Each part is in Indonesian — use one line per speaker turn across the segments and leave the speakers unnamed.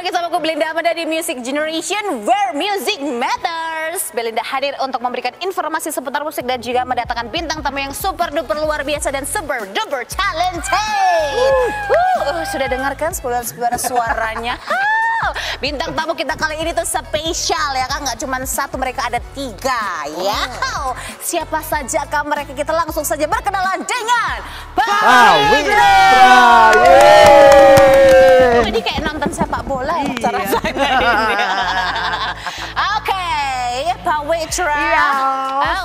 lagi sama aku Belinda Amanda di Music Generation where music matters. Belinda hadir untuk memberikan informasi seputar musik dan juga mendatangkan bintang tamu yang super duper luar biasa dan super duper talented. Sudah dengarkan suaranya? Bintang tamu kita kali ini tuh spesial ya kan, nggak cuma satu, mereka ada 3 ya. Siapa saja kan mereka, kita langsung saja berkenalan dengan Pawitra. Ini kayak nonton sepak bola ya cara saya ini. Oke, Pawitra.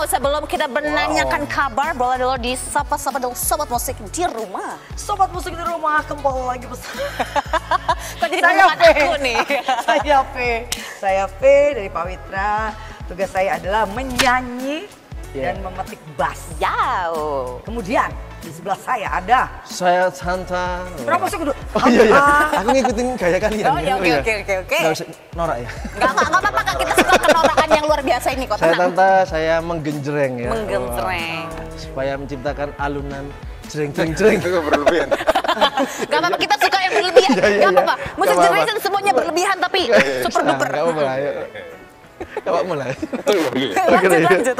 Sebelum kita menanyakan kabar, boleh dulu disapa-sapa dong sobat musik di rumah.
Sobat musik di rumah, kembali lagi bersama.
Kok jadi ngomongin aku nih?
Saya P dari Pawitra. Tugas saya adalah menyanyi dan memetik bass. Kemudian di sebelah saya ada.
Saya Santa.
Berapa sih kudu?
Oh iya. Aku ngikutin gaya kalian.
Oke.
Nggak usah norak ya?
Nggak apa-apa Kak, kita suka kenorakan yang luar biasa ini kok.
Saya Tanta, saya menggenjreng ya.
Menggenjreng.
Supaya menciptakan alunan jreng.
Itu berlebihan.
Gak apa-apa, kita suka yang berlebihan. Gak apa-apa. Musik generation semuanya berlebihan tapi super duper.
Gak apa-apa ya. Gak apa-apa lah.
Lanjut.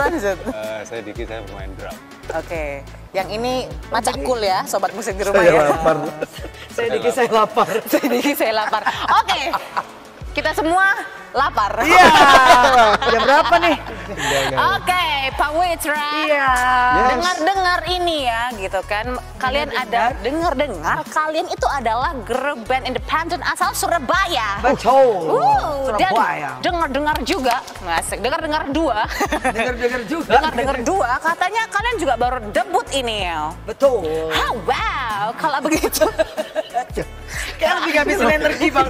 Saya Diki, saya pemain drum.
Oke, yang ini macak cool ya, sobat musik di rumah
Saya
ya.
lapar.
Saya Diki, saya lapar.
Saya lapar. Oke, kita semua lapar.
Iya. Jam berapa nih?
Oke, Pawitra.
Iya.
Dengar-dengar ini ya, gitu kan. Kalian ada dengar kalian itu adalah grup band independen asal Surabaya.
Betul.
Dan dengar-dengar juga, ngasih. Dengar-dengar dua. Dengar-dengar dua. Katanya kalian juga baru debut ini ya.
Betul.
Wow, kalau begitu.
Kayak lebih ngabisin energi bang.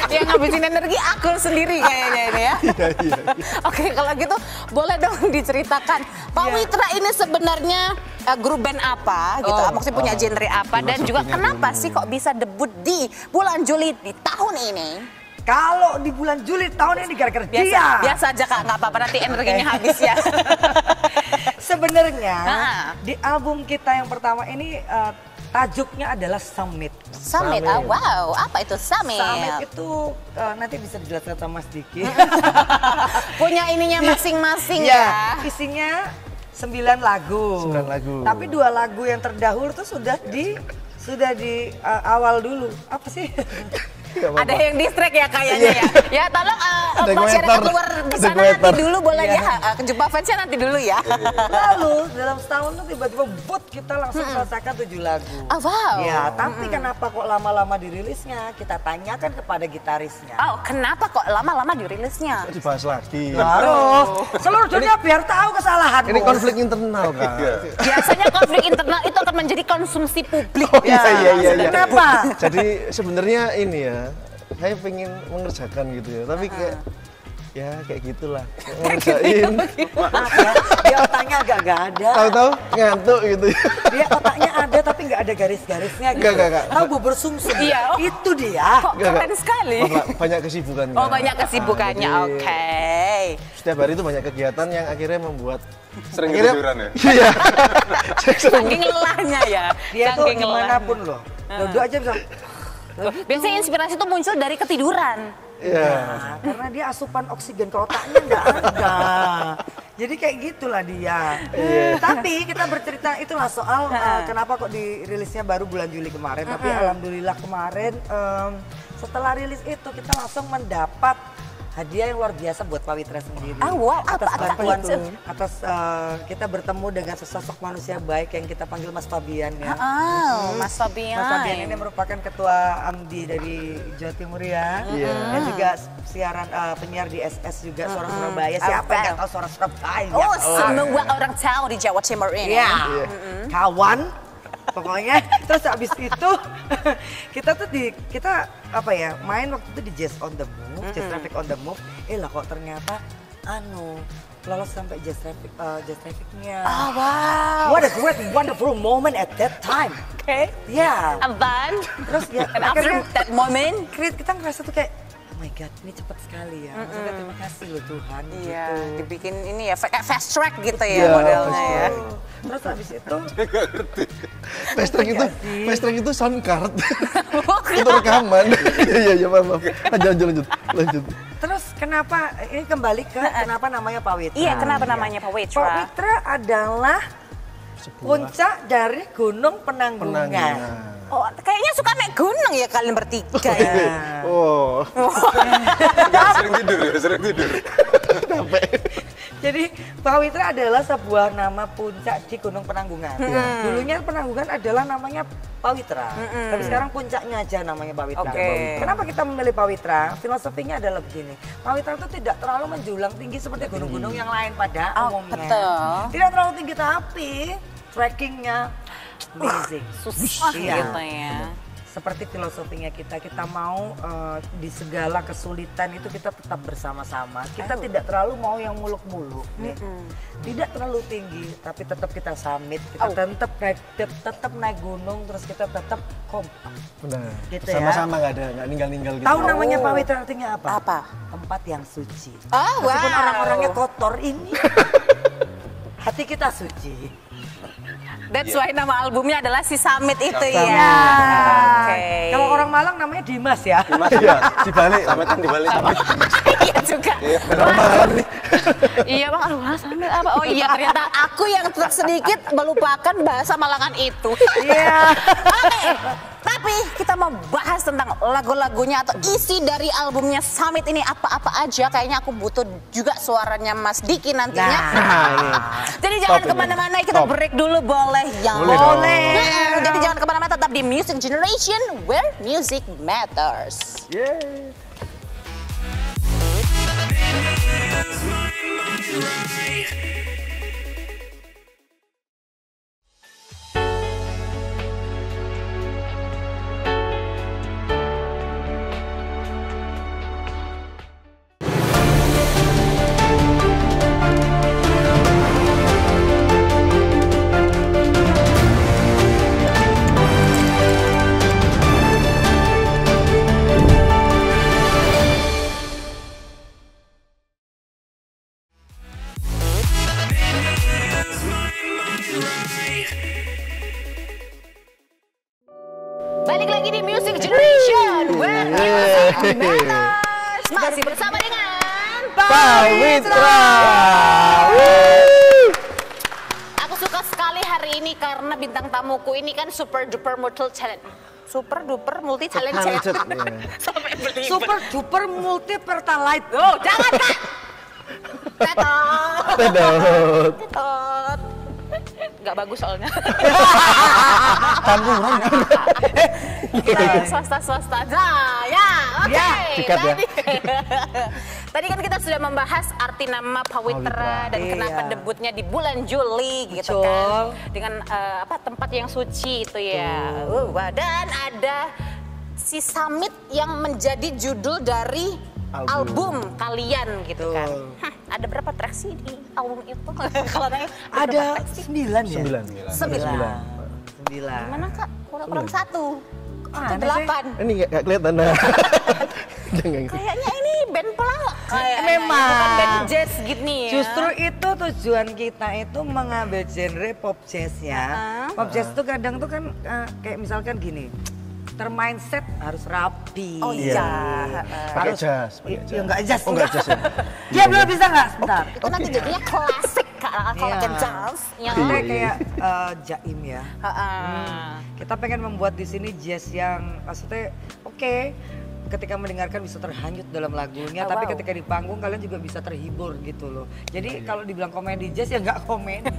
Yang ngabisin energi aku sendiri kayaknya ini ya. Oke, kalau gitu boleh dong diceritakan Pawitra ini sebenarnya grup band apa gitu, maksudnya punya genre apa dan juga kenapa sih kok bisa debut di bulan Juli di tahun ini?
Kalau di bulan Juli tahun ini gara-gara dia.
Biasa aja Kak, nggak apa-apa, nanti energinya habis ya.
Sebenarnya di album kita yang pertama ini tajuknya adalah Summit.
Summit. Wow, apa itu Summit?
Summit itu nanti bisa dijelaskan sama Mas Diki.
Punya ininya masing-masing ya.
Isinya 9 lagu.
9 lagu.
Tapi 2 lagu yang terdahulu tuh sudah di awal dulu. Apa sih?
Ada yang distract ya kayaknya ya. Ya tolong masyarakat luar sana nanti dulu boleh ya. Kejumpa fansnya nanti dulu ya.
Lalu dalam setahun tuh tiba-tiba kita langsung selesaikan 7 lagu.
Wow.
Ya, tapi kenapa kok lama-lama dirilisnya? Kita tanyakan kepada gitarisnya.
Kenapa kok lama-lama dirilisnya?
Dibahas lagi.
Harus. Seluruh dunia biar tahu kesalahan.
Ini konflik internal kan.
Biasanya konflik internal itu akan menjadi konsumsi publik.
Iya.
Kenapa?
Jadi sebenarnya ini ya, saya pengen mengerjakan gitu ya, tapi kayak gitulah ngerjain.
Dia otaknya agak gak ada.
Tahu-tahu ngantuk gitu.
Dia otaknya ada tapi nggak ada garis-garisnya gitu.
Enggak.
Tahu bubur sumsum.
Iya.
Itu dia.
Kok keren sekali.
Banyak kesibukan.
Banyak kesibukannya. Oke.
Setiap hari itu banyak kegiatan yang akhirnya membuat
Sering ketiduran ya?
Iya.
Saking lelahnya ya.
Dia tuh dimanapun loh. Duduk aja bisa.
Biasanya inspirasi itu muncul dari ketiduran.
Iya.
Nah, karena dia asupan oksigen ke otaknya nggak ada. Jadi kayak gitulah dia. Tapi kita bercerita itulah soal kenapa kok dirilisnya baru bulan Juli kemarin. Tapi alhamdulillah kemarin setelah rilis itu kita langsung mendapat hadiah yang luar biasa buat Pawitra sendiri.
Wow,
atas
apa
bantuan
itu?
atas kita bertemu dengan sesosok manusia baik yang kita panggil Mas Fabian ya.
Mas Fabian.
Mas Fabian ini merupakan ketua AMDI dari Jawa Timur ya. Dan juga siaran penyiar di SS juga Suara Surabaya. Siapa yang nggak tahu Suara Surabaya?
Semua orang tahu di Jawa Timur ini.
Iya. Kawan. Pokoknya terus habis itu kita main waktu itu di Jazz on the Move, Jazz Traffic on the Move. Lah kok ternyata lolos sampai Jazz Traffic-nya.
Wow.
What a great wonderful moment at that time.
Okay.
Yeah.
And then,
Terus ya
and after that moment,
kita ngerasa tuh kayak my God, ini cepat sekali ya. Maksudnya terima kasih loh Tuhan.
Iya,
gitu.
dibikin ini ya kayak fast track gitu ya
Iya,
modelnya ya.
Terus habis itu
Fast track itu sound card. Untuk rekaman. Iya, maaf. Lanjut.
Terus kenapa ini kembali ke kenapa namanya Pawitra?
Iya, kenapa namanya Pawitra?
Pawitra adalah puncak dari Gunung Penanggungan.
Oh, kayaknya suka naik gunung ya kalian bertiga ya.
Oh.
Sering tidur.
Capek.
Jadi Pawitra adalah sebuah nama puncak di Gunung Penanggungan. Dulunya Penanggungan adalah namanya Pawitra. Tapi sekarang puncaknya aja namanya Pawitra.
Oke.
Kenapa kita memilih Pawitra? Filosofinya adalah begini. Pawitra itu tidak terlalu menjulang tinggi seperti gunung-gunung yang lain pada umumnya.
Betul.
Tidak terlalu tinggi tapi trekkingnya amazing.
Susah
Iya.
gitu ya.
Seperti filosofinya kita mau di segala kesulitan itu kita tetap bersama-sama. Kita tidak terlalu mau yang muluk-muluk nih. Tidak terlalu tinggi tapi tetap kita summit, kita tetap naik gunung, terus kita tetap kompak.
Benar.
Gitu ya.
Sama-sama nggak ninggal-ninggal gitu.
Tahu namanya Pawitra artinya apa?
Apa?
Tempat yang suci.
Oh,
Meskipun
wow.
orang-orangnya kotor ini, hati kita suci.
That's why nama albumnya adalah Si Summit itu ya.
Ya.
Oke.
Kalau orang Malang namanya Dimas ya.
Iya, dibalik.
Sametan dibalik.
Iya juga. Iya bang, aduh Summit apa? Oh iya ternyata aku yang sedikit melupakan bahasa Malangan itu.
Iya.
Oke, tapi kita mau bahas tentang lagu-lagunya atau isi dari albumnya Summit ini apa-apa aja. Kayaknya aku butuh juga suaranya Mas Diki nantinya. Jadi jangan kemana-mana, kita break dulu boleh ya?
Boleh.
Jadi jangan kemana-mana, tetap di Music Generation where music matters.
Yeay.
Balik lagi di Music Generation where music matters. Masih bersama dengan
Pawitra.
Aku suka sekali hari ini karena bintang tamuku ini kan super duper multi talent. Super duper multi talent ya.
Talented, iya.
Sampai belibet.
Super duper multi pertalite.
Oh, jangan Kak. Tetot.
Pedot.
Tetot. Gak bagus soalnya.
Campuran.
Swasta. Nah, ya, oke.
Ya,
sikat ya.
Tadi kan kita sudah membahas arti nama Pawitra dan
Iya.
kenapa debutnya di bulan Juli gitu
Betul.
kan. Dengan tempat yang suci itu ya. Dan ada Si Summit yang menjadi judul dari album kalian gitu kan. Ada berapa track sih di album itu? Kalau nanya
Ada 9 ya?
9.
9.
Mana Kak? Kurang 1.
Ada
Itu 8.
Ini nggak kelihatan. Nah. Jangan.
Kayaknya ini band pelawak.
Memang.
Bukan band jazz gini ya.
Justru itu tujuan kita itu mengambil genre pop jazz ya. Pop jazz itu kadang tuh kan kayak misalkan gini. Termindset harus rapi.
Oh iya.
Pakai jas.
Ya enggak jas.
Oh, enggak jas ya.
Dia belum bisa enggak? Sebentar.
Itu nanti jadinya klasik kalau
Iya.
ke jazz. Ya.
Kita kayak jaim ya.
Heeh.
Kita pengen membuat di sini jazz yang maksudnya oke, ketika mendengarkan bisa terhanyut dalam lagunya,
Oh,
tapi
wow.
ketika di panggung kalian juga bisa terhibur gitu loh. Jadi kalau dibilang komedi jazz ya nggak komedi.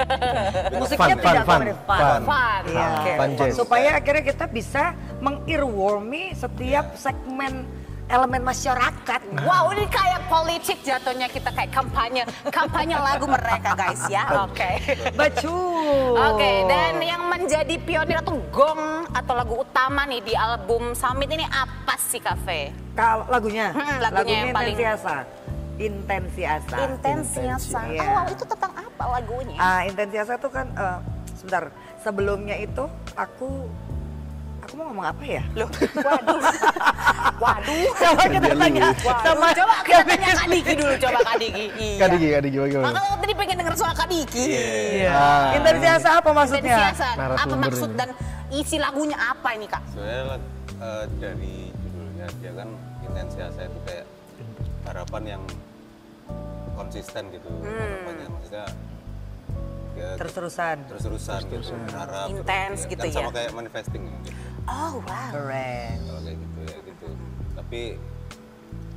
Musiknya
Fun,
tidak
fun,
komedi,
fun.
Fun.
Iya.
Oke.
Fun jazz.
Supaya akhirnya kita bisa meng-earwormi setiap segmen elemen masyarakat.
Wow, ini kayak politik jatuhnya, kita kayak kampanye lagu mereka guys ya. Oke.
Baju.
Oke, dan yang menjadi pionir atau gong atau lagu utama nih di album Summit ini apa sih Cafe?
Kalau lagunya,
Lagunya yang paling-
Intensiasa. Intensiasa.
Intensiasa.
Iya.
Oh, itu tentang apa lagunya?
Intensiasa itu kan sebentar, sebelumnya itu aku Aku mau ngomong apa ya?
Loh, waduh. Waduh.
Coba kita tanya.
Sama coba kita tanya Kak Diki dulu, coba Kak Diki. Iya.
Kak Diki bagaimana?
Makanya tadi pengen denger suara Kak Diki.
Iya. Intensiasa apa maksudnya?
Intensiasa. Apa
Narasumber
maksud
ini.
dan isi lagunya apa ini Kak?
Sebenarnya dari judulnya dia kan intensiasa itu kayak harapan yang konsisten gitu. Harapannya maksudnya ya,
Terus-terusan.
terus-terusan gitu, berharap.
Intens gitu
kan
ya?
sama kayak manifesting gitu.
Oh wow.
Keren.
Kalau kayak gitu ya gitu. Tapi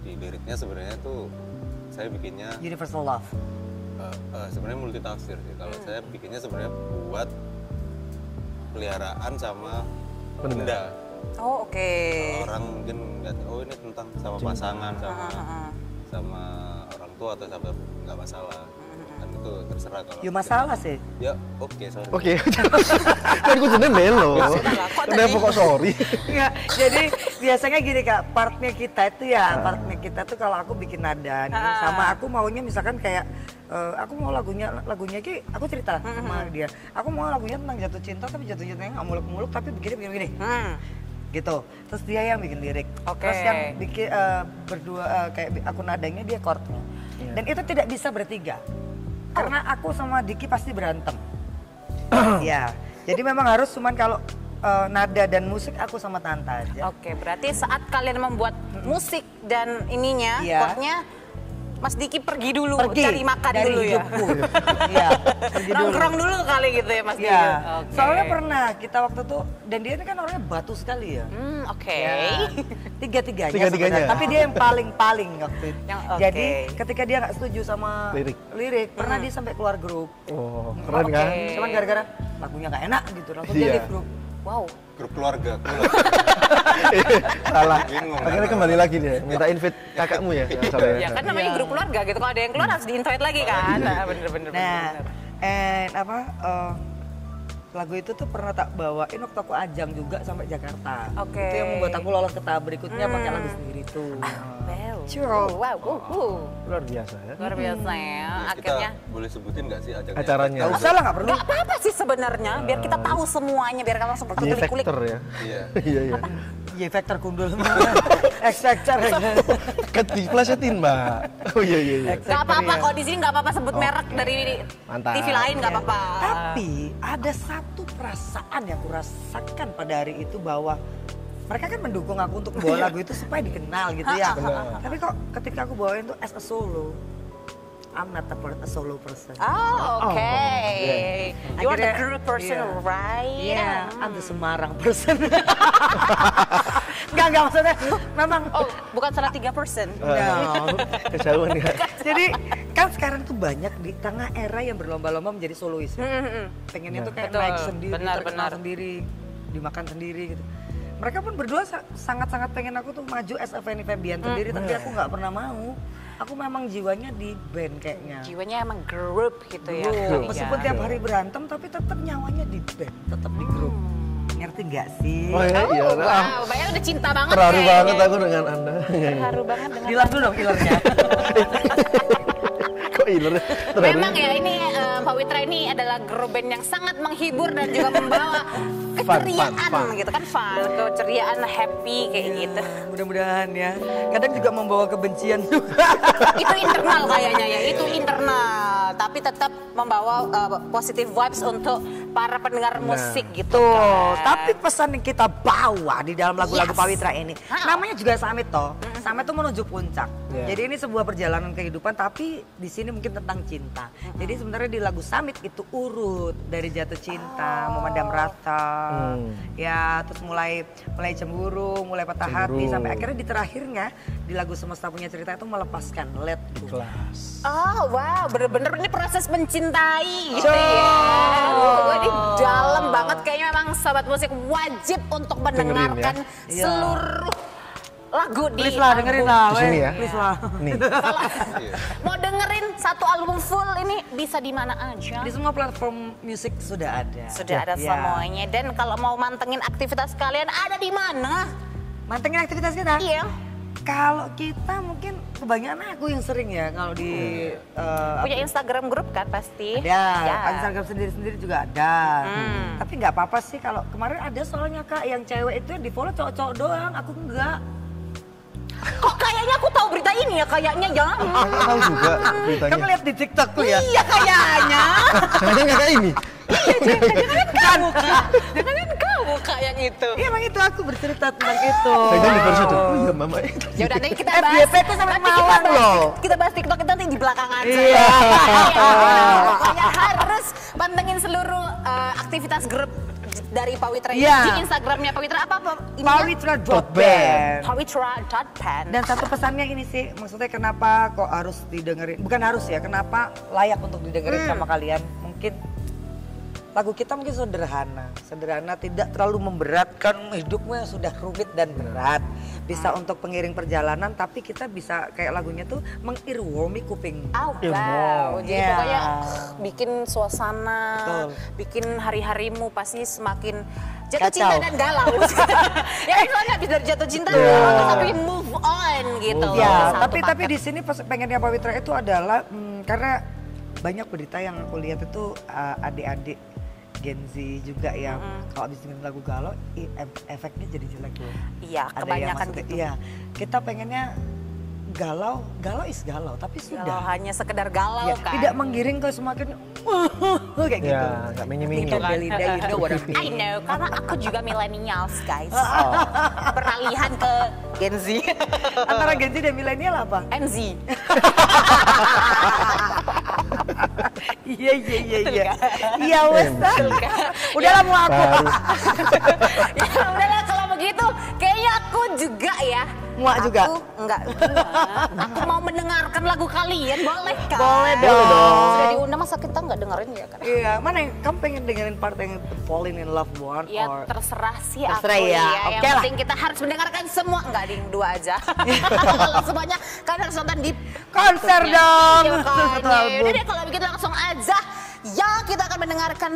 di liriknya sebenarnya tuh saya bikinnya
Universal love.
sebenarnya multitafsir sih. Kalau saya bikinnya sebenarnya buat peliharaan sama benda.
Oh oke.
Orang mungkin nggak tahu, oh ini tentang sama pasangan, sama orang tua atau sama nggak masalah. Kan itu terserah kalau.
Ya masalah sih.
Ya oke, sorry.
Oke. Kan kudunya melo. Kenapa kok sorry?
Enggak, jadi biasanya gini Kak, partnya kita tuh kalau aku bikin nada nih, sama aku maunya misalkan kayak aku mau lagunya ki aku cerita sama dia. Aku mau lagunya tentang jatuh cinta tapi jatuh cintanya nggak muluk-muluk tapi begini. Gitu. Terus dia yang bikin lirik.
Oke.
Terus yang bikin berdua kayak aku nadanya dia chordnya. Dan itu tidak bisa bertiga. Karena aku sama Diki pasti berantem. Ya. Jadi memang harus cuman kalau nada dan musik aku sama Tanta aja.
Oke, berarti saat kalian membuat musik dan ininya,
Iya.
chordnya, Mas Diki pergi dulu, cari makan
dari
dulu ya.
hidupku. Iya, pergi dulu.
Nongkrong dulu kali gitu ya Mas Diki.
Iya.
Oke.
Soalnya pernah kita waktu itu dan dia ini kan orangnya batu sekali ya.
Oke.
Ya, tiga-tiganya
Tiga-tiganya.
sebenarnya. Tapi dia yang paling waktu itu.
Yang oke.
Jadi ketika dia nggak setuju sama
Lirik.
pernah dia sampai keluar grup.
Oh, keren kan?
Cuman gara-gara lagunya nggak enak gitu, langsung dia
Iya.
leave grup.
Wow.
Grup keluarga.
Salah.
Bingung.
Akhirnya kembali lagi dia, minta invite kakakmu ya.
Ya kan namanya grup keluarga gitu. Kalau ada yang keluar harus di-invite lagi kan. Nah, bener-bener.
Nah, lagu itu tuh pernah tak bawain waktu aku ajang juga sampai Jakarta.
Oke.
Itu yang membuat aku lolos ke tahap berikutnya pakai lagu sendiri tuh.
Wow.
Luar biasa ya.
Luar biasa ya.
Kita
Akhirnya.
boleh sebutin nggak sih ajaknya?
Acaranya.
Gak usah lah, nggak perlu.
Gak apa-apa sih sebenarnya, biar kita tahu semuanya, biar kita langsung
Y
berkulik-kulik.
Factor ya.
Iya.
Iya.
Y Factor kundul. X Factor.
Diplesetin mbak. Oh iya.
Gak apa-apa, kalau di sini gak apa-apa sebut merek dari
Mantap.
TV lain gak apa-apa.
Tapi ada satu perasaan yang aku rasakan pada hari itu bahwa mereka kan mendukung aku untuk bawa lagu itu supaya dikenal gitu ya.
Benar.
Tapi kok ketika aku bawain tuh as a solo, I'm not a solo person.
Oh, oke. You are the
Akhirnya,
group person,
iya.
right?
Iya, I'm the Semarang person. Enggak maksudnya memang.
Oh, bukan salah 3%.
No.
Kejauhan ya.
Jadi kan sekarang tuh banyak di tengah era yang berlomba-lomba menjadi solois. Pengennya tuh kayak
Betul,
naik sendiri,
benar,
terkenal
benar.
sendiri, dimakan sendiri gitu. Mereka pun berdua sangat-sangat pengen aku tuh maju as a Fanny Fabian sendiri, tapi aku nggak pernah mau. Aku memang jiwanya di band kayaknya.
Jiwanya emang grup gitu ya.
Grup.
Iya.
Meskipun tiap hari berantem, tapi tetap nyawanya di band, tetap di grup. Ngerti nggak sih?
Oh iya.
Oh, wow, Bayar udah cinta banget
Terharu
kayaknya.
banget aku dengan anda.
Terharu banget dengan
Dilas dulu dong killernya.
Kok iler?
Memang ya ini Pak Witra ini adalah grup band yang sangat menghibur dan juga membawa keceriaan
fun.
gitu kan, fun, keceriaan, happy kayak gitu.
Mudah-mudahan ya. Kadang juga membawa kebencian juga.
Itu internal kayaknya ya, itu internal, tapi tetap membawa positive vibes untuk para pendengar musik gitu.
Tuh,
kan.
tapi pesan yang kita bawa di dalam lagu-lagu
Yes.
Pak Witra ini,
How?
namanya juga Summit toh. Summit tuh menuju puncak.
Yeah.
Jadi ini sebuah perjalanan kehidupan, tapi di sini mungkin tentang cinta. Jadi sebenarnya di lagu Summit itu urut dari jatuh cinta, memandang rata, ya terus mulai cemburu, mulai patah hati, sampai akhirnya di terakhirnya di lagu Semesta Punya Cerita itu melepaskan, let go.
Kelas.
Oh wow, bener-bener ini proses mencintai gitu ya. Wah, ini dalam banget kayaknya memang sahabat musik wajib untuk mendengarkan
Iya.
seluruh lagu di
Please lah dengerin lah,
Di sini
weh.
ya.
Please lah.
Nih.
Mau dengerin satu album full ini bisa di mana aja?
Di semua platform musik sudah ada.
Sudah ada
Ya.
semuanya. Dan kalau mau mantengin aktivitas kalian ada di mana?
Mantengin aktivitas kita.
Iya.
Kalau kita mungkin kebanyakan aku yang sering ya kalau di
Punya Instagram grup kan pasti?
ada, Instagram sendiri-sendiri juga ada. Tapi nggak apa-apa sih kalau kemarin ada soalnya Kak yang cewek itu yang di follow cowok-cowok doang, aku enggak.
Kok kayaknya aku tahu berita ini ya kayaknya ya?
Aku tahu juga beritanya.
Kamu lihat di TikTok tuh ya?
Iya kayaknya.
Jangan kakak ini.
Jangan kamu Kak yang itu.
Iya emang itu aku bercerita tentang itu.
Jangan di versi itu. Oh iya mama itu.
Ya udah nanti kita bahas.
FYP tuh sampai
nanti
malam loh.
Kita bahas TikTok kita nanti di belakang aja.
Iya.
Pokoknya harus pantengin seluruh aktivitas grup dari Pawitra
Iya.
di Instagramnya Pawitra apa?
Pawitra.band.
Pawitra.band.
Dan satu pesannya ini sih, maksudnya kenapa kok harus didengerin, bukan harus ya, kenapa layak untuk didengerin sama kalian. Mungkin lagu kita mungkin sederhana, tidak terlalu memberatkan hidupmu yang sudah rumit dan berat. Bisa untuk pengiring perjalanan, tapi kita bisa kayak lagunya tuh mengirwomi kuping.
Wow. Jadi
Iya.
pokoknya bikin suasana,
Betul.
bikin hari-harimu pasti semakin jatuh
Kacau.
cinta dan galau. Ya soalnya habis dari jatuh cinta tapi move on gitu.
Ya,
Satu
tapi
paket.
di sini pengennya Pawitra itu adalah karena banyak berita yang aku lihat itu adik-adik Gen Z juga yang kalau habis dengerin lagu galau efeknya jadi jelek loh.
Iya,
Ada yang
kebanyakan
maksudnya,
gitu.
Iya, kita pengennya galau is galau, tapi
Kalau
sudah.
hanya sekedar galau
Ya,
kan.
tidak menggiring ke semakin kayak gitu.
Ya, nggak mini-mini.
Bukan Belinda, you know what I mean.
I know, karena aku juga millennials guys. Peralihan ke Gen Z.
Antara Gen Z dan milenial apa?
NZ.
Iya. Iya wes. Udahlah mau aku.
Ya udahlah kalau begitu kayaknya aku juga ya.
Muak juga?
Aku enggak. Aku mau mendengarkan lagu kalian, boleh kan?
Boleh dong.
Sudah diundang masa kita nggak dengerin ya kan?
Iya, mana yang kamu pengen dengerin part yang Falling in Love one
Ya
or
terserah sih
Terserah
aku
ya.
Yang
Oke lah.
penting kita harus mendengarkan semua. Enggak ding, dua aja. Kalau semuanya kan harus nonton di
konser
YouTube-nya.
dong.
Iya kan?
Satu
Ya
album.
udah deh kalau begitu langsung aja. Ya kita akan mendengarkan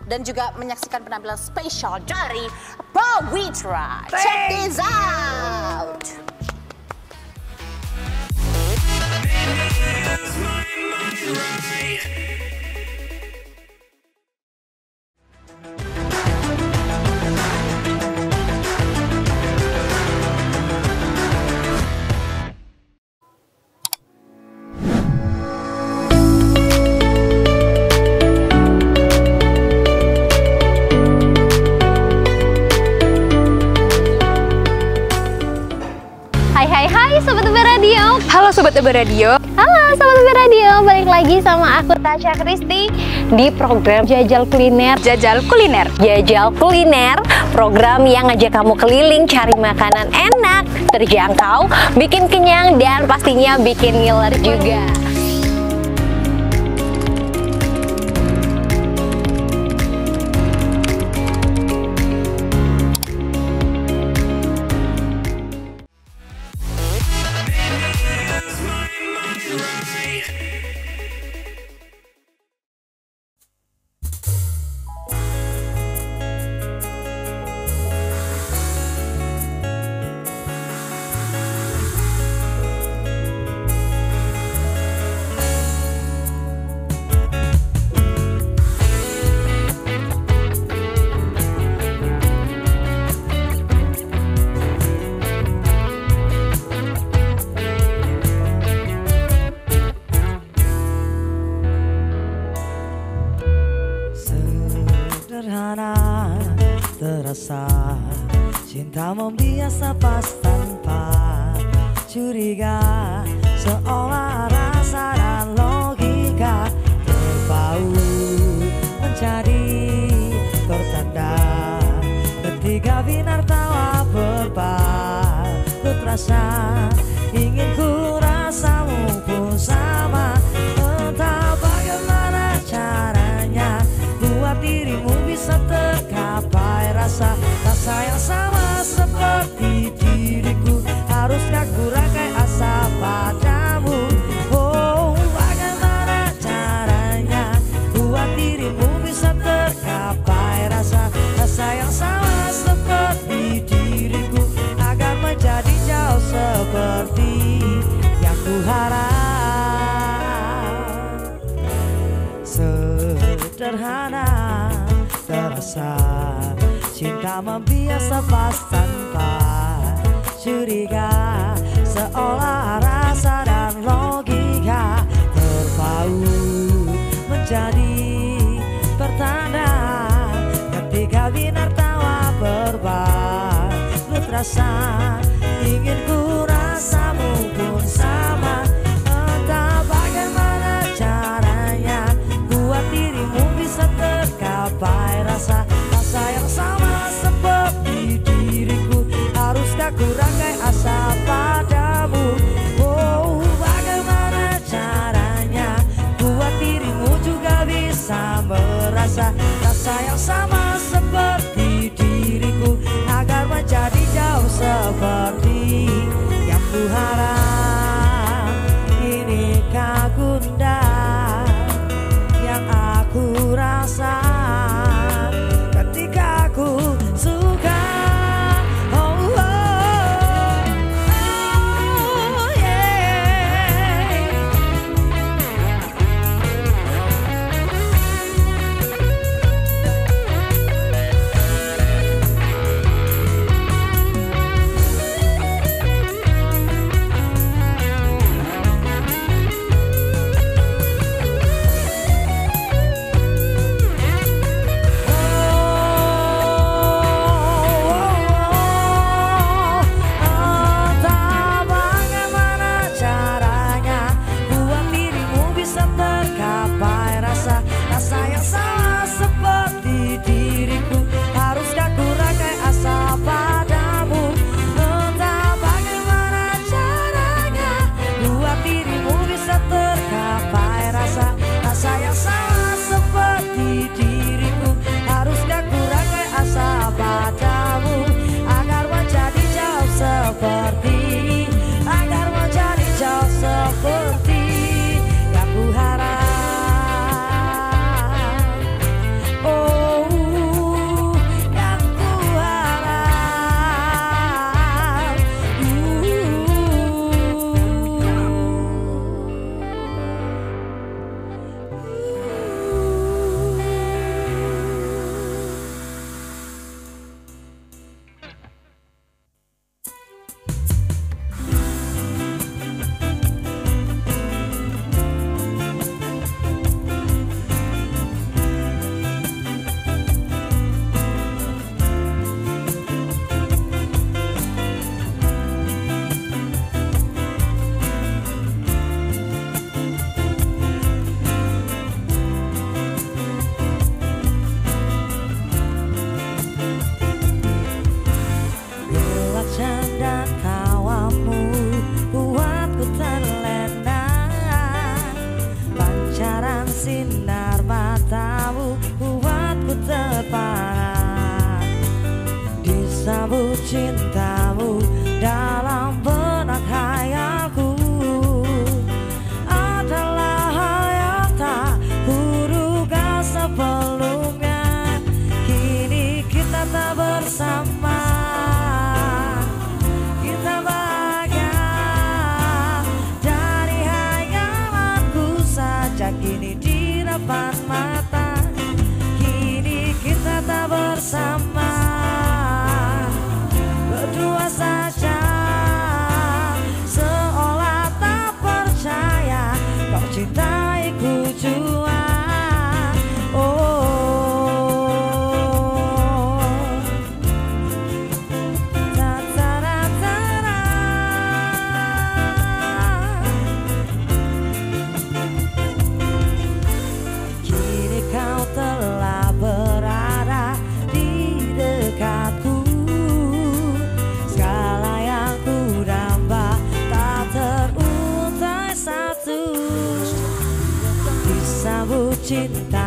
dan juga menyaksikan penampilan spesial dari Pawitra. Check this out.
Hai Sobat Uber Radio. Halo Sobat Uber Radio. Halo Sobat Uber Radio, balik lagi sama aku Tasya Kristi di program Jajal Kuliner. Program yang ngajak kamu keliling cari makanan enak, terjangkau, bikin kenyang dan pastinya bikin ngiler juga.
Sederhana terasa, cinta membiasa pas tanpa curiga, seolah rasa dan logika terpaut menjadi pertanda ketika binar tawa berbalut rasa, ingin ku rasamu pun sama, entah bagaimana caranya buat dirimu bisa tercapai rasa yang sama seperti diriku, haruskah ku rangkai asa padamu. Oh, bagaimana caranya buat dirimu bisa tercapai rasa yang sama seperti diriku, agar menjadi jauh seperti rasa. Cinta membiasa pas tanpa curiga, seolah rasa dan logika terpaut menjadi pertanda. Ketika binar tawa berbalut rasa, ingin ku rasamu pun sama. Entah bagaimana caranya buat dirimu bisa tercapai rasa yang sama seperti diriku. Haruskah ku rangkai asa padamu? Oh, bagaimana caranya buat dirimu juga bisa merasa rasa yang sama seperti diriku, agar menjadi jauh seperti yang ku harap. Inikah gundah yang aku rasa ketika aku suka. Sinar matamu buatku terpana, disambut cintamu dalam benak hayalku. Adalah hal yang tak kuduga sebelumnya, kini kita tak bersama. Kita bahagia dari hayalanku saja, kini depan mata, kini kita tak bersama, berdua saja, seolah tak percaya kau cintaiku jua. Cinta